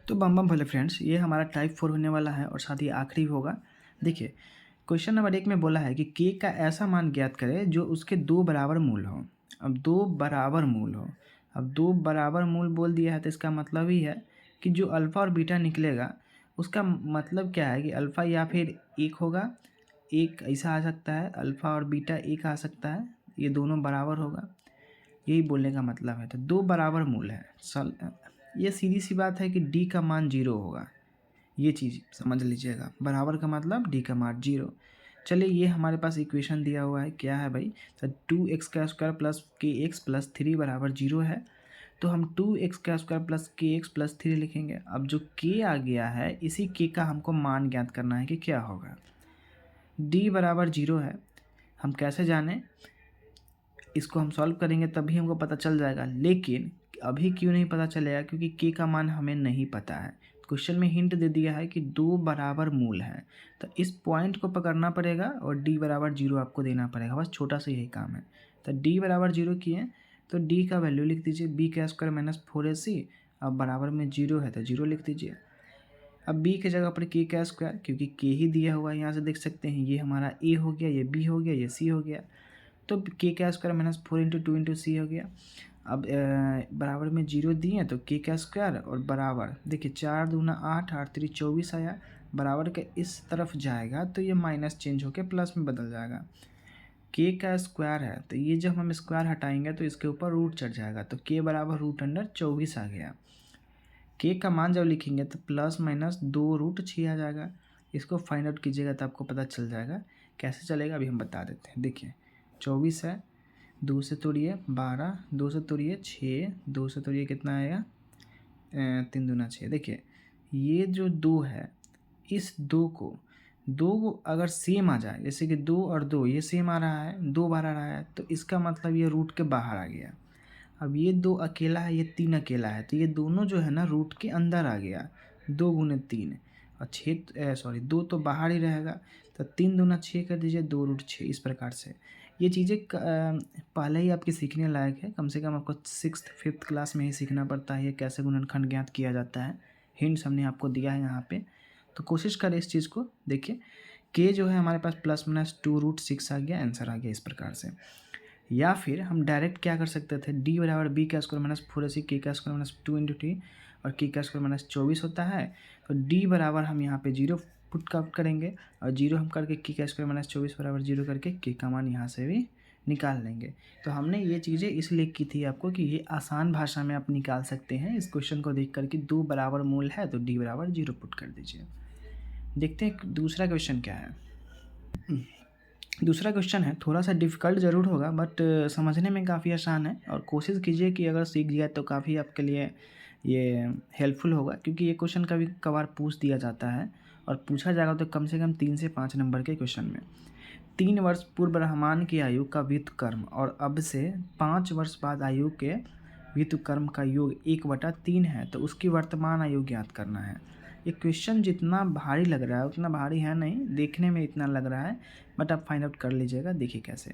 तो बम बम भोले फ्रेंड्स, ये हमारा टाइप 4 होने वाला है और साथ ही आखिरी होगा। देखिए, क्वेश्चन नंबर 1 में बोला है कि के का ऐसा मान ज्ञात करें जो उसके दो बराबर मूल हो। अब दो बराबर मूल हो, अब दो बराबर मूल बोल दिया है तो इसका मतलब ही है कि जो अल्फ़ा और बीटा निकलेगा उसका मतलब क्या है कि अल्फ़ा या फिर एक होगा, एक ऐसा आ सकता है, अल्फ़ा और बीटा एक आ सकता है, ये दोनों बराबर होगा। यही बोलने का मतलब है। तो दो बराबर मूल है। ये सीधी सी बात है कि डी का मान 0 होगा। ये चीज़ समझ लीजिएगा। बराबर का मतलब डी का मान 0। चलिए, ये हमारे पास इक्वेशन दिया हुआ है, क्या है भाई? तो 2x का स्क्वायर प्लस के एक्स प्लस 3 बराबर 0 है। तो हम 2x का स्क्वायर प्लस के एक्स प्लस 3 लिखेंगे। अब जो के आ गया है, इसी के का हमको मान ज्ञात करना है कि क्या होगा। डी बराबर 0 है। हम कैसे जाने? इसको हम सॉल्व करेंगे तभी हमको पता चल जाएगा। लेकिन अभी क्यों नहीं पता चलेगा? क्योंकि के का मान हमें नहीं पता है। क्वेश्चन में हिंट दे दिया है कि दो बराबर मूल है, तो इस पॉइंट को पकड़ना पड़ेगा और डी बराबर 0 आपको देना पड़ेगा। बस छोटा सा यही काम है। तो डी बराबर 0 किए तो डी का वैल्यू लिख दीजिए, बी का स्क्वायर माइनस 4ac। अब बराबर में 0 है तो 0 लिख दीजिए। अब बी के जगह पर के का स्क्वायर, क्योंकि के ही दिया हुआ है, यहाँ से देख सकते हैं ये हमारा ए हो गया, ये बी हो गया, ये सी हो गया। तो के का स्क्वायर माइनस 4 × 2 × सी हो गया। अब बराबर में 0 दिए तो के का स्क्वायर और बराबर, देखिए 4 दूना 8, 8 3 24 आया। बराबर के इस तरफ जाएगा तो ये माइनस चेंज होकर प्लस में बदल जाएगा। के का स्क्वायर है तो ये जब हम स्क्वायर हटाएंगे तो इसके ऊपर रूट चढ़ जाएगा, तो के बराबर √24 आ गया। के का मान जब लिखेंगे तो प्लस माइनस 2√6 आ जाएगा। इसको फाइंड आउट कीजिएगा तो आपको पता चल जाएगा। कैसे चलेगा अभी हम बता देते हैं। देखिए, 24 है, 2 से तोड़िए 12, 2 से तोड़िए 6, 2 से तोड़िए कितना आएगा? 3 दूना 6। देखिए, ये जो 2 है, इस 2 को अगर सेम आ जाए, जैसे कि 2 और 2 ये सेम आ रहा है, 2 बार आ रहा है, तो इसका मतलब ये रूट के बाहर आ गया। अब ये 2 अकेला है, ये 3 अकेला है, तो ये दोनों जो है ना रूट के अंदर आ गया। 2 गुने 3 और 2 तो बाहर ही रहेगा, तो 3 दूना 6 कर दीजिए, 2√6। इस प्रकार से ये चीज़ें पहले ही आपकी सीखने लायक है। कम से कम आपको 6th 5th क्लास में ही सीखना पड़ता है ये कैसे गुणनखंड ज्ञात किया जाता है। हिंट्स हमने आपको दिया है यहाँ पे, तो कोशिश करें इस चीज़ को। देखिए, के जो है हमारे पास प्लस माइनस 2√6 आ गया, आंसर आ गया इस प्रकार से। या फिर हम डायरेक्ट क्या कर सकते थे, डी बराबर बी का स्क्वायर माइनस 4ac, के का स्क्वायर माइनस 2 × t और के का स्क्वायर माइनस 24 होता है। तो डी बराबर हम यहाँ पे 0 पुट आउट करेंगे और 0 हम करके के का स्क्वायर माइनस 24 बराबर 0 करके के का मान यहाँ से भी निकाल लेंगे। तो हमने ये चीज़ें इसलिए की थी आपको कि ये आसान भाषा में आप निकाल सकते हैं। इस क्वेश्चन को देख करके दो बराबर मूल है तो डी बराबर 0 पुट कर दीजिए। देखते हैं दूसरा क्वेश्चन क्या है। दूसरा क्वेश्चन है, थोड़ा सा डिफ़िकल्ट ज़रूर होगा बट समझने में काफ़ी आसान है और कोशिश कीजिए कि अगर सीख जाए तो काफ़ी आपके लिए ये हेल्पफुल होगा, क्योंकि ये क्वेश्चन कभी कभार पूछ दिया जाता है और पूछा जाएगा तो कम से कम 3 से 5 नंबर के क्वेश्चन में। 3 वर्ष पूर्व रहमान की आयु का व्युत्क्रम और अब से 5 वर्ष बाद आयु के व्युत्क्रम का योग 1/3 है, तो उसकी वर्तमान आयु ज्ञात करना है। ये क्वेश्चन जितना भारी लग रहा है उतना भारी है नहीं, देखने में इतना लग रहा है, बट आप फाइंड आउट कर लीजिएगा। देखिए कैसे,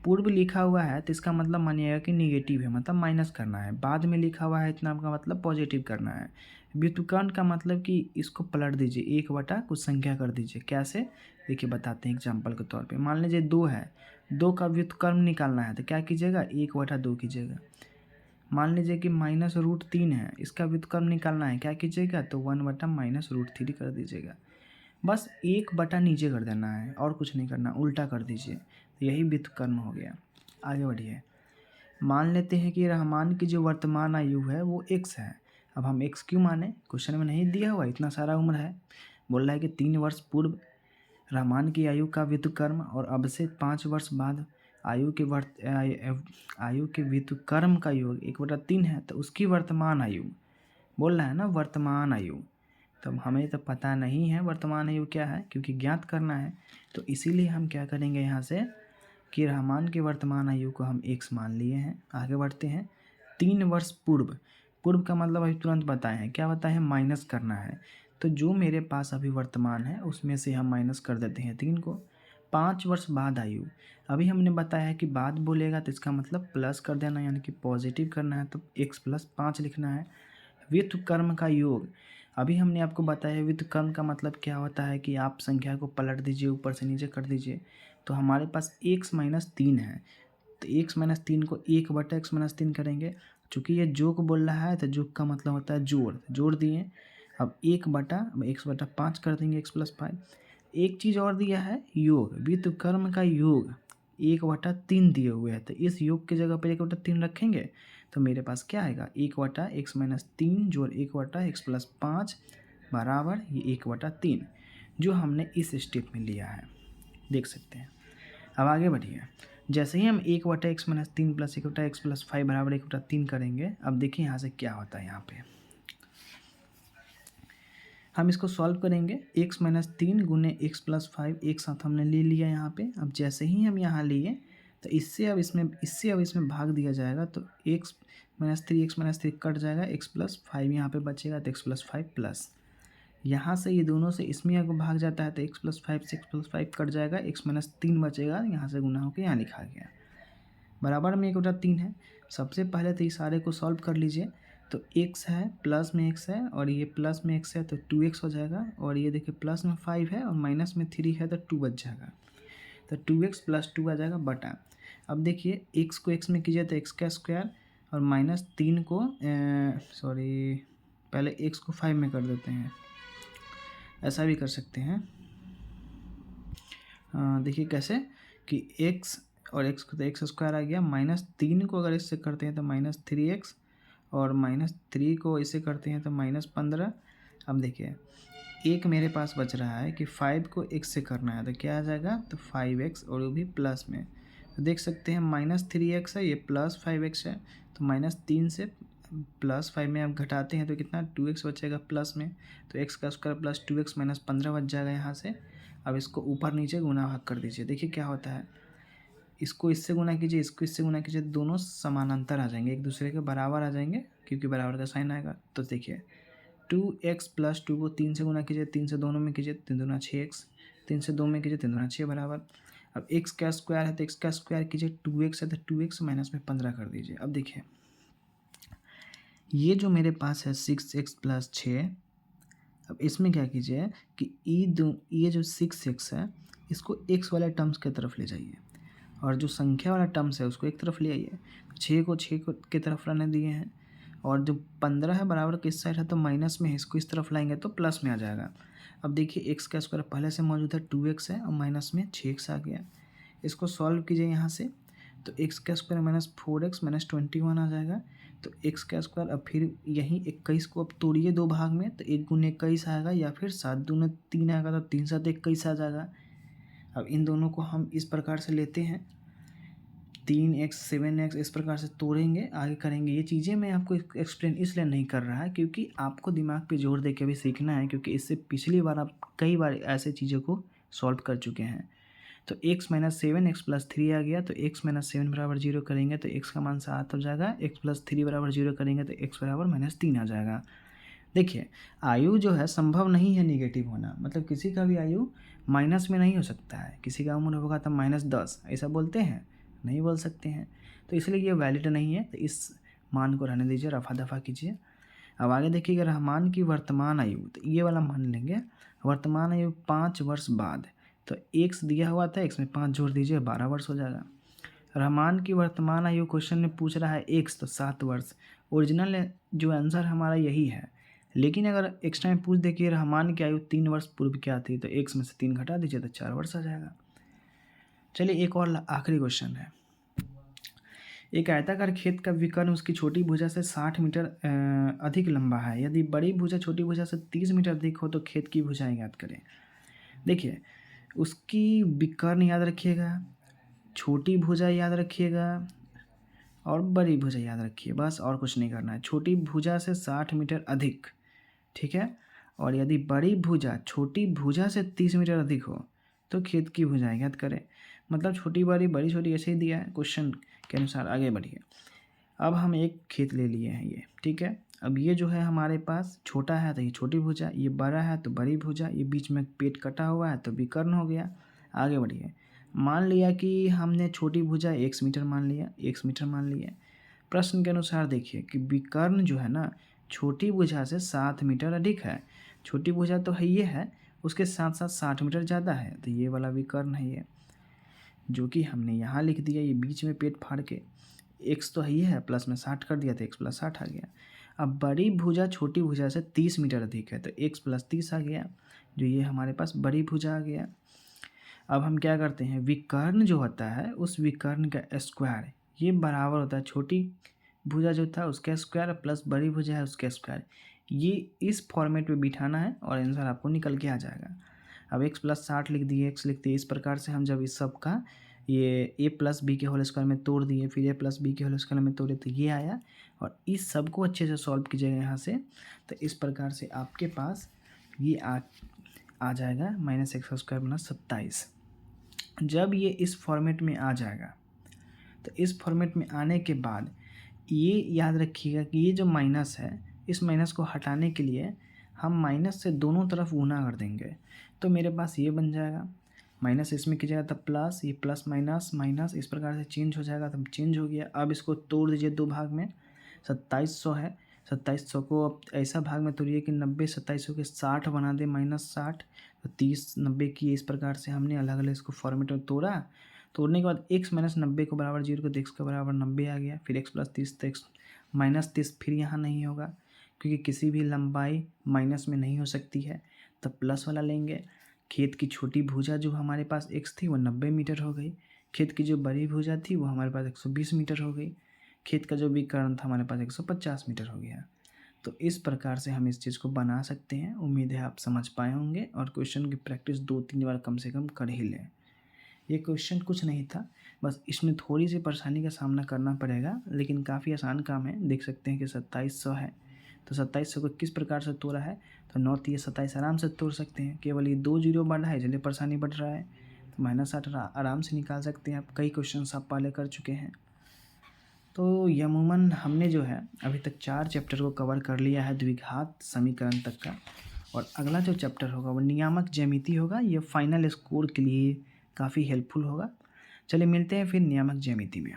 पूर्व लिखा हुआ है तो इसका मतलब मानिएगा कि निगेटिव है, मतलब माइनस करना है। बाद में लिखा हुआ है इतना का मतलब पॉजिटिव करना है। व्युत्क्रम का मतलब कि इसको पलट दीजिए, 1 कुछ संख्या कर दीजिए। कैसे, देखिए बताते हैं एग्जाम्पल के तौर पे। मान लीजिए 2 है, 2 का व्युत्क्रम निकालना है तो क्या कीजिएगा, 1/2 कीजिएगा। मान लीजिए कि -√3 है, इसका व्युत्क्रम निकालना है, क्या कीजिएगा, तो 1/-√3 कर दीजिएगा। बस 1 नीचे कर देना है और कुछ नहीं करना, उल्टा कर दीजिए, तो यही व्युत्क्रम हो गया। आगे बढ़िए। मान लेते हैं कि रहमान की जो वर्तमान आयु है वो x है। अब हम x क्यों माने, क्वेश्चन में नहीं दिया हुआ, इतना सारा उम्र है। बोल रहा है कि 3 वर्ष पूर्व रहमान की आयु का व्युत्क्रम और अब से 5 वर्ष बाद आयु के व्युत्क्रम का योग 1/3 है, तो उसकी वर्तमान आयु बोल रहा है ना, वर्तमान आयु। तो हमें तो पता नहीं है वर्तमान आयु क्या है, क्योंकि ज्ञात करना है। तो इसीलिए हम क्या करेंगे यहाँ से कि रहमान के वर्तमान आयु को हम x मान लिए हैं। आगे बढ़ते हैं। 3 वर्ष पूर्व, पूर्व का मतलब अभी तुरंत बताए हैं, क्या बताए हैं, माइनस करना है। तो जो मेरे पास अभी वर्तमान है उसमें से हम माइनस कर देते हैं 3 को। 5 वर्ष बाद आयु, अभी हमने बताया है कि बाद बोलेगा तो इसका मतलब प्लस कर देना, यानी कि पॉजिटिव करना है, तो x + 5 लिखना है। व्युत्क्रम का योग। अभी हमने आपको बताया व्युत्क्रम का मतलब क्या होता है कि आप संख्या को पलट दीजिए, ऊपर से नीचे कर दीजिए। तो हमारे पास x-3 है, तो x-3 को 1/x-3 करेंगे। चूँकि ये जोग बोल रहा है तो जोग का मतलब होता है जोड़, जोड़ दिए। अब 1/x/5 कर देंगे x+5। एक चीज़ और दिया है योग, व्युत्क्रम का योग 1/3 दिए हुए हैं, तो इस योग की जगह पर 1/3 रखेंगे तो मेरे पास क्या आएगा 1/x-3 जोड़ 1/x+5 बराबर ये 1/3, जो हमने इस स्टेप में लिया है, देख सकते हैं। अब आगे बढ़िए, जैसे ही हम 1/x-3 प्लस 1/x+5 बराबर 1/3 करेंगे, अब देखिए यहाँ से क्या होता है। यहाँ पे हम इसको सॉल्व करेंगे, x-3 गुने x+5 एक साथ हमने ले लिया यहाँ पे। अब जैसे ही हम यहाँ लिए तो इससे अब इसमें भाग दिया जाएगा, तो x-3 कट जाएगा, x+5 यहाँ पे बचेगा, तो x+5 प्लस यहाँ से ये दोनों से इसमें अगर भाग जाता है तो x+5 से x+5 कट जाएगा, x-3 बचेगा, यहाँ से गुना होकर यहाँ लिखा गया बराबर में 1/3 है। सबसे पहले तो इस सारे को सॉल्व कर लीजिए। तो x है, प्लस में x है और ये प्लस में x है तो 2x हो जाएगा, और ये देखिए प्लस में 5 है और माइनस में 3 है तो 2 बच जाएगा, तो 2x + 2 आ जाएगा बटा। अब देखिए x को x में कीजिए तो x² और -3 को पहले x को 5 में कर देते हैं, ऐसा भी कर सकते हैं। देखिए कैसे कि x और x को तो x² आ गया, -3 को अगर इससे करते हैं तो -3x और -3 को इसे करते हैं तो -15। अब देखिए एक मेरे पास बच रहा है कि 5 को x से करना है तो क्या आ जाएगा, तो 5x और वो भी प्लस में। तो देख सकते हैं -3x है, ये +5x है, तो -3 से +5 में आप घटाते हैं तो कितना 2x बचेगा प्लस में, तो x² + 2x -15 बच जाएगा यहाँ से। अब इसको ऊपर नीचे गुना भाग कर दीजिए, देखिए क्या होता है, इसको इससे गुना कीजिए, इसको इससे गुना कीजिए, दोनों समानांतर आ जाएंगे, एक दूसरे के बराबर आ जाएंगे क्योंकि बराबर का साइन आएगा। तो देखिए 2x + 2 को 3 से गुना कीजिए, 3 से दोनों में कीजिए, 3 दूना 6x, 3 से 2 में कीजिए, 3 दूना 6 बराबर। अब x का स्क्वायर है तो x का स्क्वायर कीजिए, 2x है तो 2x माइनस में 15 कर दीजिए। अब देखिए ये जो मेरे पास है 6x + 6, अब इसमें क्या कीजिए कि ये जो 6x है इसको x वाले टर्म्स की तरफ ले जाइए, और जो संख्या वाला टर्म्स है उसको एक तरफ ले आइए। 6 को 6 की तरफ रहने दिए हैं, और जो 15 है बराबर किस साइड है तो माइनस में है, इसको इस तरफ लाएंगे तो प्लस में आ जाएगा। अब देखिए x का स्क्वायर पहले से मौजूद है 2x है और माइनस में 6x आ गया। इसको सॉल्व कीजिए यहाँ से, तो x का स्क्वायर -4x -21 आ जाएगा। तो x का स्क्वायर अब फिर यहीं 21 को अब तोड़िए दो भाग में, तो 1 × 21 आएगा, या फिर 7 दूने 3 आएगा, तो 3 7 21 आ जाएगा। अब इन दोनों को हम इस प्रकार से लेते हैं, 3x 7x इस प्रकार से तोड़ेंगे, आगे करेंगे। ये चीज़ें मैं आपको एक्सप्लेन इसलिए नहीं कर रहा क्योंकि आपको दिमाग पे जोर दे के भी सीखना है, क्योंकि इससे पिछली बार आप कई बार ऐसे चीज़ों को सॉल्व कर चुके हैं। तो x - 7 x + 3 आ गया, तो x - 7 बराबर 0 करेंगे तो x का मान 7 हो जाएगा, x + 3 बराबर 0 करेंगे तो x बराबर -3 आ जाएगा। देखिए आयु जो है संभव नहीं है निगेटिव होना, मतलब किसी का भी आयु माइनस में नहीं हो सकता है। किसी का उम्र होगा तो -10 ऐसा बोलते हैं, नहीं बोल सकते हैं, तो इसलिए ये वैलिड नहीं है, तो इस मान को रहने दीजिए, रफा दफा कीजिए। अब आगे देखिएगा रहमान की वर्तमान आयु, तो ये वाला मान लेंगे, वर्तमान आयु 5 वर्ष बाद, तो x दिया हुआ था, x में 5 जोड़ दीजिए 12 वर्ष हो जाएगा। रहमान की वर्तमान आयु क्वेश्चन में पूछ रहा है x, तो 7 वर्ष। ओरिजिनल जो आंसर हमारा यही है, लेकिन अगर एक्स्ट्रा में पूछ दे कि रहमान की आयु 3 वर्ष पूर्व क्या थी, तो x में से 3 घटा दीजिए तो 4 वर्ष आ जाएगा। चलिए एक और आखिरी क्वेश्चन है। एक आयताकार खेत का विकर्ण उसकी छोटी भुजा से 60 मीटर अधिक लंबा है। यदि बड़ी भुजा छोटी भुजा से 30 मीटर अधिक हो तो खेत की भुजाएं ज्ञात करें। देखिए उसकी विकर्ण याद रखिएगा, छोटी भुजा याद रखिएगा और बड़ी भुजा याद रखिए, बस और कुछ नहीं करना है। छोटी भुजा से 60 मीटर अधिक, ठीक है, और यदि बड़ी भुजा छोटी भुजा से 30 मीटर अधिक हो तो खेत की भुजाएं ज्ञात करें। मतलब छोटी बड़ी बड़ी छोटी ऐसे ही दिया है क्वेश्चन के अनुसार। आगे बढ़िए, अब हम एक खेत ले लिए हैं ये, ठीक है। अब ये जो है हमारे पास छोटा है तो ये छोटी भुजा, ये बड़ा है तो बड़ी भुजा, ये बीच में पेट कटा हुआ है तो विकर्ण हो गया। आगे बढ़िए, मान लिया कि हमने छोटी भुजा 1 मीटर मान लिया, 1 मीटर मान लिया। प्रश्न के अनुसार देखिए कि विकर्ण जो है ना, छोटी भुजा से 7 मीटर अधिक है। छोटी भुजा तो है ये है, उसके साथ साथ 60 मीटर ज़्यादा है, तो ये वाला विकर्ण है ये, जो कि हमने यहाँ लिख दिया, ये बीच में पेट फाड़ के। एक्स तो है ये है, प्लस में 60 कर दिया तो एक्स प्लस 60 आ गया। अब बड़ी भुजा छोटी भुजा से 30 मीटर अधिक है, तो एक्स प्लस 30 आ गया, जो ये हमारे पास बड़ी भुजा आ गया। अब हम क्या करते हैं, विकर्ण जो होता है उस विकर्ण का स्क्वायर ये बराबर होता है छोटी भुजा जो था उसका स्क्वायर प्लस बड़ी भुजा है उसका स्क्वायर। ये इस फॉर्मेट में बिठाना है और आंसर आपको निकल के आ जाएगा। अब एक्स प्लस 60 लिख दिए, एक्स लिख दिए, इस प्रकार से हम जब इस सब का ये ए प्लस बी के होल स्क्वायर में तोड़ दिए, फिर ए प्लस बी के होल स्क्वायर में तोड़े, तो ये आया। और इस सब को अच्छे से सॉल्व कीजिएगा यहाँ से, तो इस प्रकार से आपके पास ये आ जाएगा -x² - 27। जब ये इस फॉर्मेट में आ जाएगा, तो इस फॉर्मेट में आने के बाद ये याद रखिएगा कि ये जो माइनस है, इस माइनस को हटाने के लिए हम माइनस से दोनों तरफ गुना कर देंगे, तो मेरे पास ये बन जाएगा। माइनस इसमें कीजिएगा तब प्लस, ये प्लस माइनस माइनस इस प्रकार से चेंज हो जाएगा, तब चेंज हो गया। अब इसको तोड़ दीजिए दो भाग में, 2700 है, 2700 को अब ऐसा भाग में तोड़िए कि 90 2700 के 60 बना दे -60, तो 30 90 की इस प्रकार से हमने अलग अलग इसको फॉर्मेट में तोड़ा। तोड़ने के बाद x - 90 को बराबर 0 को x के बराबर 90 आ गया, फिर x प्लस 30 तो x -30 फिर यहाँ नहीं होगा, क्योंकि किसी भी लंबाई माइनस में नहीं हो सकती है, तब प्लस वाला लेंगे। खेत की छोटी भुजा जो हमारे पास x थी वो 90 मीटर हो गई, खेत की जो बड़ी भुजा थी वो हमारे पास 120 मीटर हो गई, खेत का जो विकर्ण था हमारे पास 150 मीटर हो गया। तो इस प्रकार से हम इस चीज़ को बना सकते हैं। उम्मीद है आप समझ पाए होंगे और क्वेश्चन की प्रैक्टिस 2-3 बार कम से कम कर ही लें। ये क्वेश्चन कुछ नहीं था, बस इसमें थोड़ी सी परेशानी का सामना करना पड़ेगा, लेकिन काफ़ी आसान काम है। देख सकते हैं कि 2700 है, तो 2700 को किस प्रकार से तोड़ा है, तो 9 3 27 आराम से तोड़ सकते हैं। केवल ये 2 जीरो बढ़ा है इसलिए परेशानी बढ़ रहा है, तो -8 आराम से निकाल सकते हैं आप। कई क्वेश्चन आप पहले कर चुके हैं। तो अमूमन हमने जो है अभी तक 4 चैप्टर को कवर कर लिया है द्विघात समीकरण तक का, और अगला जो चैप्टर होगा वो नियामक ज्यामिति होगा। ये फाइनल स्कोर के लिए काफ़ी हेल्पफुल होगा। चलिए मिलते हैं फिर नियामक ज्यामिति में।